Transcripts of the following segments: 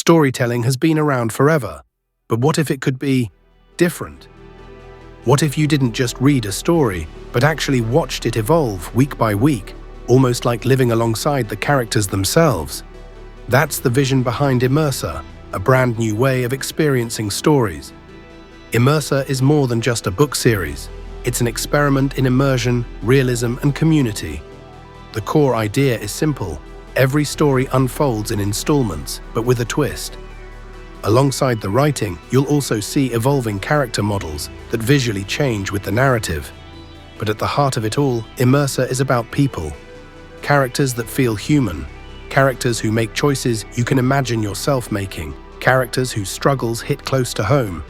Storytelling has been around forever, but what if it could be different? What if you didn't just read a story, but actually watched it evolve week by week, almost like living alongside the characters themselves? That's the vision behind IMMERSA, a brand new way of experiencing stories. IMMERSA is more than just a book series. It's an experiment in immersion, realism, and community. The core idea is simple. Every story unfolds in installments, but with a twist. Alongside the writing, you'll also see evolving character models that visually change with the narrative. But at the heart of it all, IMMERSA is about people. Characters that feel human. Characters who make choices you can imagine yourself making. Characters whose struggles hit close to home.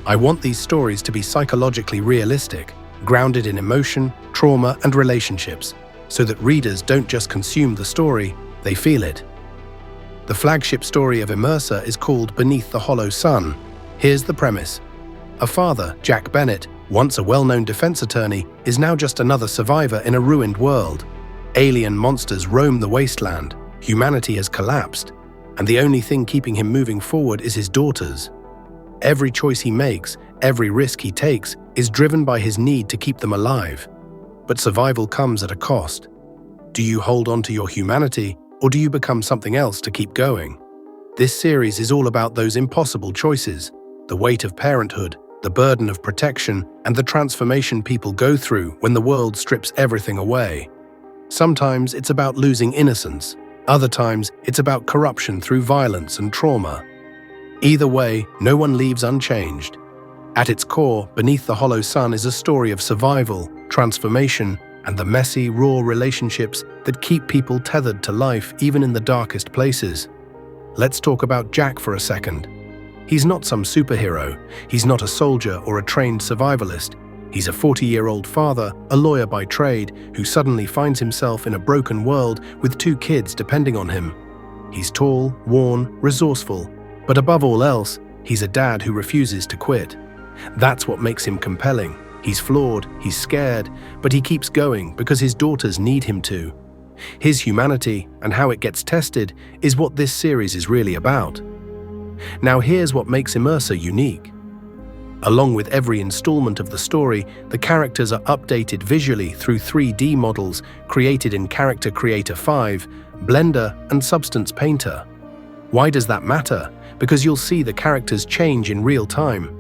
I want these stories to be psychologically realistic, grounded in emotion, trauma, and relationships, so that readers don't just consume the story, they feel it. The flagship story of IMMERSA is called Beneath the Hollow Sun. Here's the premise. A father, Jack Bennett, once a well-known defense attorney, is now just another survivor in a ruined world. Alien monsters roam the wasteland, humanity has collapsed, and the only thing keeping him moving forward is his daughters. Every choice he makes, every risk he takes, is driven by his need to keep them alive. But survival comes at a cost. Do you hold on to your humanity, or do you become something else to keep going? This series is all about those impossible choices, the weight of parenthood, the burden of protection, and the transformation people go through when the world strips everything away. Sometimes it's about losing innocence. Other times it's about corruption through violence and trauma. Either way, no one leaves unchanged. At its core, Beneath the Hollow Sun is a story of survival, transformation, and the messy, raw relationships that keep people tethered to life even in the darkest places. Let's talk about Jack for a second. He's not some superhero. He's not a soldier or a trained survivalist. He's a 40-year-old father, a lawyer by trade, who suddenly finds himself in a broken world with 2 kids depending on him. He's tall, worn, resourceful, but above all else, he's a dad who refuses to quit. That's what makes him compelling. He's flawed, he's scared, but he keeps going because his daughters need him to. His humanity, and how it gets tested, is what this series is really about. Now here's what makes IMMERSA unique. Along with every installment of the story, the characters are updated visually through 3D models created in Character Creator 5, Blender, and Substance Painter. Why does that matter? Because you'll see the characters change in real time.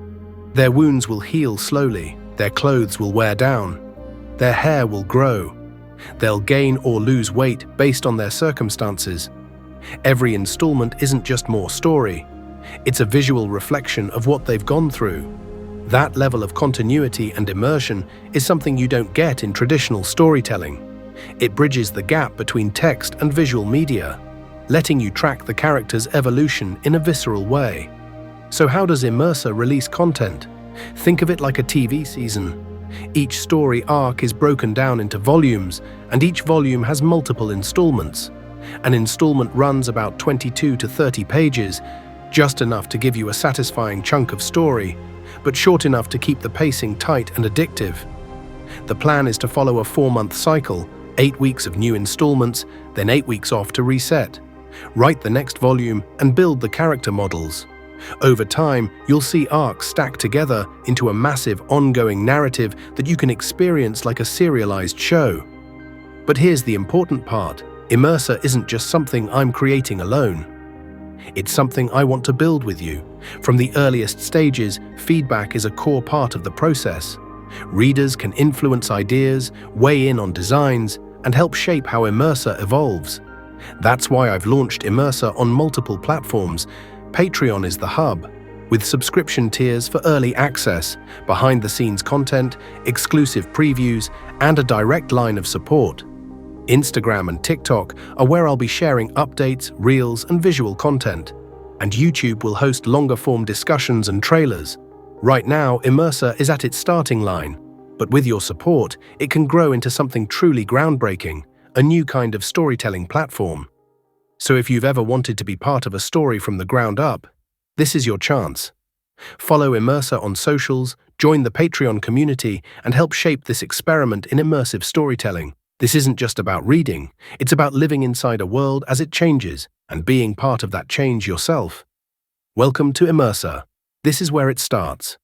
Their wounds will heal slowly. Their clothes will wear down. Their hair will grow. They'll gain or lose weight based on their circumstances. Every installment isn't just more story. It's a visual reflection of what they've gone through. That level of continuity and immersion is something you don't get in traditional storytelling. It bridges the gap between text and visual media, letting you track the character's evolution in a visceral way. So how does IMMERSA release content? Think of it like a TV season. Each story arc is broken down into volumes, and each volume has multiple installments. An installment runs about 22 to 30 pages, just enough to give you a satisfying chunk of story, but short enough to keep the pacing tight and addictive. The plan is to follow a 4-month cycle, 8 weeks of new installments, then 8 weeks off to reset. Write the next volume and build the character models. Over time, you'll see arcs stacked together into a massive ongoing narrative that you can experience like a serialized show. But here's the important part. IMMERSA isn't just something I'm creating alone. It's something I want to build with you. From the earliest stages, feedback is a core part of the process. Readers can influence ideas, weigh in on designs, and help shape how IMMERSA evolves. That's why I've launched IMMERSA on multiple platforms. Patreon is the hub, with subscription tiers for early access, behind-the-scenes content, exclusive previews, and a direct line of support. Instagram and TikTok are where I'll be sharing updates, reels, and visual content. And YouTube will host longer-form discussions and trailers. Right now, IMMERSA is at its starting line, but with your support, it can grow into something truly groundbreaking, a new kind of storytelling platform. So if you've ever wanted to be part of a story from the ground up, this is your chance. Follow IMMERSA on socials, join the Patreon community, and help shape this experiment in immersive storytelling. This isn't just about reading, it's about living inside a world as it changes and being part of that change yourself. Welcome to IMMERSA. This is where it starts.